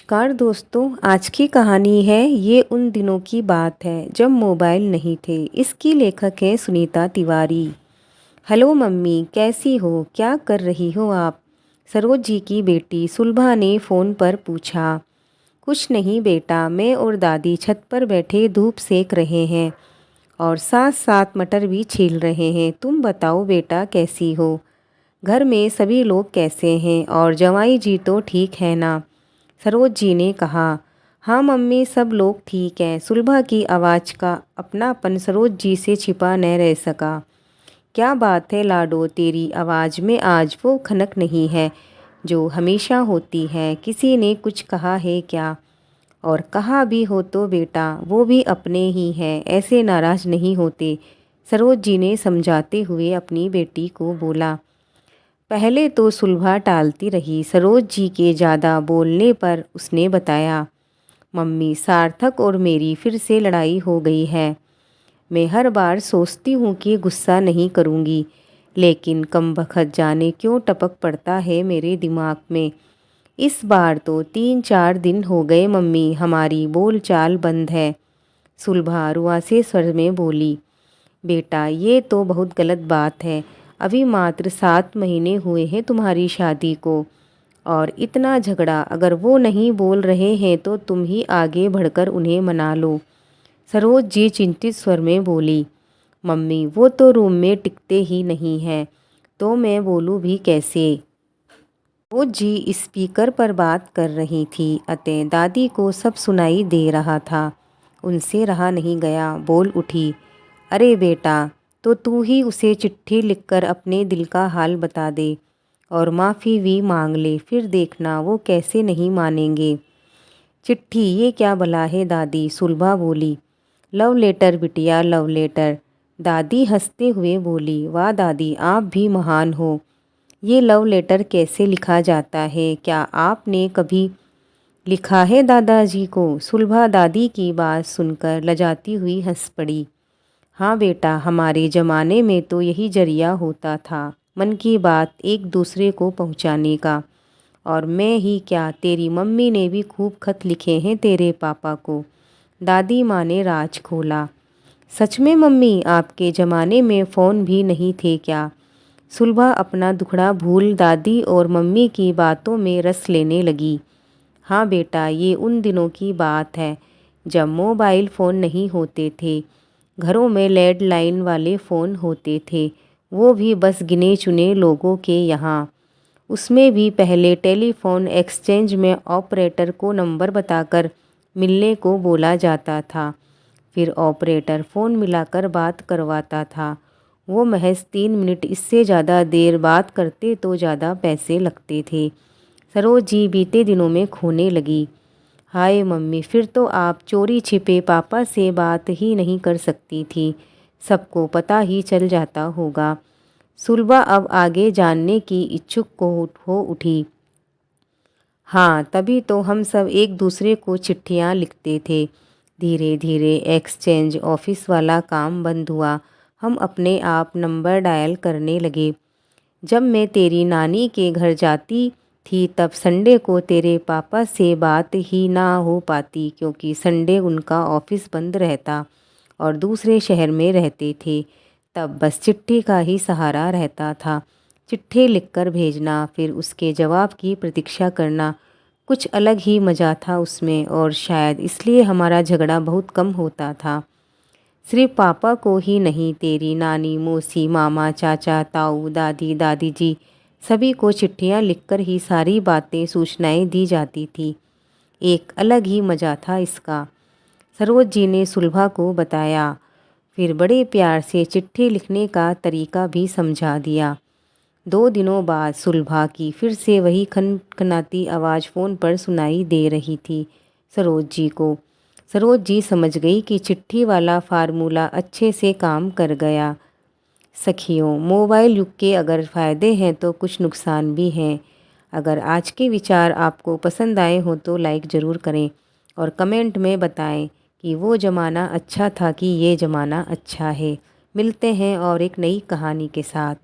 नमस्कार दोस्तों। आज की कहानी है ये उन दिनों की बात है जब मोबाइल नहीं थे। इसकी लेखक है सुनीता तिवारी। हेलो मम्मी, कैसी हो? क्या कर रही हो आप? सरोज जी की बेटी सुलभा ने फ़ोन पर पूछा। कुछ नहीं बेटा, मैं और दादी छत पर बैठे धूप सेक रहे हैं और साथ साथ मटर भी छील रहे हैं। तुम बताओ बेटा, कैसी हो? घर में सभी लोग कैसे हैं और जवाई जी तो ठीक है ना? सरोज जी ने कहा। हाँ मम्मी, सब लोग ठीक हैं। सुलभा की आवाज़ का अपनापन सरोज जी से छिपा न रह सका। क्या बात है लाडो, तेरी आवाज़ में आज वो खनक नहीं है जो हमेशा होती है। किसी ने कुछ कहा है क्या? और कहा भी हो तो बेटा वो भी अपने ही हैं, ऐसे नाराज़ नहीं होते। सरोज जी ने समझाते हुए अपनी बेटी को बोला। पहले तो सुलभा टालती रही। सरोज जी के ज़्यादा बोलने पर उसने बताया, मम्मी सार्थक और मेरी फिर से लड़ाई हो गई है। मैं हर बार सोचती हूँ कि गुस्सा नहीं करूँगी, लेकिन कमबख्त जाने क्यों टपक पड़ता है मेरे दिमाग में। इस बार तो 3-4 दिन हो गए मम्मी, हमारी बोलचाल बंद है। सुलभा रुआसे स्वर में बोली। बेटा ये तो बहुत गलत बात है। अभी मात्र 7 महीने हुए हैं तुम्हारी शादी को, और इतना झगड़ा। अगर वो नहीं बोल रहे हैं तो तुम ही आगे बढ़कर उन्हें मना लो। सरोज जी चिंतित स्वर में बोली। मम्मी वो तो रूम में टिकते ही नहीं हैं, तो मैं बोलूँ भी कैसे? सरोज जी स्पीकर पर बात कर रही थी, अतः दादी को सब सुनाई दे रहा था। उनसे रहा नहीं गया, बोल उठी। अरे बेटा, तो तू ही उसे चिट्ठी लिखकर अपने दिल का हाल बता दे और माफ़ी भी मांग ले, फिर देखना वो कैसे नहीं मानेंगे। चिट्ठी? ये क्या भला है दादी? सुलभा बोली। लव लेटर बिटिया, लव लेटर। दादी हंसते हुए बोली। वाह दादी, आप भी महान हो। ये लव लेटर कैसे लिखा जाता है? क्या आपने कभी लिखा है दादाजी को? सुलभा दादी की बात सुनकर लजाती हुई हंस पड़ी। हाँ बेटा, हमारे ज़माने में तो यही जरिया होता था, मन की बात एक दूसरे को पहुंचाने का। और मैं ही क्या, तेरी मम्मी ने भी खूब खत लिखे हैं तेरे पापा को। दादी माँ ने राज खोला। सच में मम्मी, आपके ज़माने में फ़ोन भी नहीं थे क्या? सुलभा अपना दुखड़ा भूल दादी और मम्मी की बातों में रस लेने लगी। हाँ बेटा, ये उन दिनों की बात है जब मोबाइल फ़ोन नहीं होते थे। घरों में लैंडलाइन वाले फ़ोन होते थे, वो भी बस गिने चुने लोगों के यहाँ। उसमें भी पहले टेलीफोन एक्सचेंज में ऑपरेटर को नंबर बताकर मिलने को बोला जाता था। फिर ऑपरेटर फ़ोन मिलाकर बात करवाता था। वो महज 3 मिनट, इससे ज़्यादा देर बात करते तो ज़्यादा पैसे लगते थे। सरोज जी बीते दिनों में खोने लगी। हाय मम्मी, फिर तो आप चोरी छिपे पापा से बात ही नहीं कर सकती थी, सबको पता ही चल जाता होगा। सुलभा अब आगे जानने की इच्छुक हो उठी। हाँ, तभी तो हम सब एक दूसरे को चिट्ठियाँ लिखते थे। धीरे धीरे एक्सचेंज ऑफिस वाला काम बंद हुआ। हम अपने आप नंबर डायल करने लगे। जब मैं तेरी नानी के घर जाती थी तब संडे को तेरे पापा से बात ही ना हो पाती, क्योंकि संडे उनका ऑफिस बंद रहता और दूसरे शहर में रहते थे। तब बस चिट्ठी का ही सहारा रहता था। चिट्ठी लिखकर भेजना, फिर उसके जवाब की प्रतीक्षा करना। कुछ अलग ही मज़ा था उसमें, और शायद इसलिए हमारा झगड़ा बहुत कम होता था। सिर्फ पापा को ही नहीं, तेरी नानी, मौसी, मामा, चाचा, ताऊ, दादी, दादी जी, सभी को चिट्ठियाँ लिखकर ही सारी बातें, सूचनाएं दी जाती थी। एक अलग ही मज़ा था इसका। सरोज जी ने सुलभा को बताया। फिर बड़े प्यार से चिट्ठी लिखने का तरीका भी समझा दिया। 2 दिनों बाद सुलभा की फिर से वही खनखनाती आवाज़ फ़ोन पर सुनाई दे रही थी सरोज जी को। सरोज जी समझ गई कि चिट्ठी वाला फार्मूला अच्छे से काम कर गया। सखियों, मोबाइल युग के अगर फ़ायदे हैं तो कुछ नुकसान भी हैं। अगर आज के विचार आपको पसंद आए हो तो लाइक ज़रूर करें और कमेंट में बताएं कि वो ज़माना अच्छा था कि ये ज़माना अच्छा है। मिलते हैं और एक नई कहानी के साथ।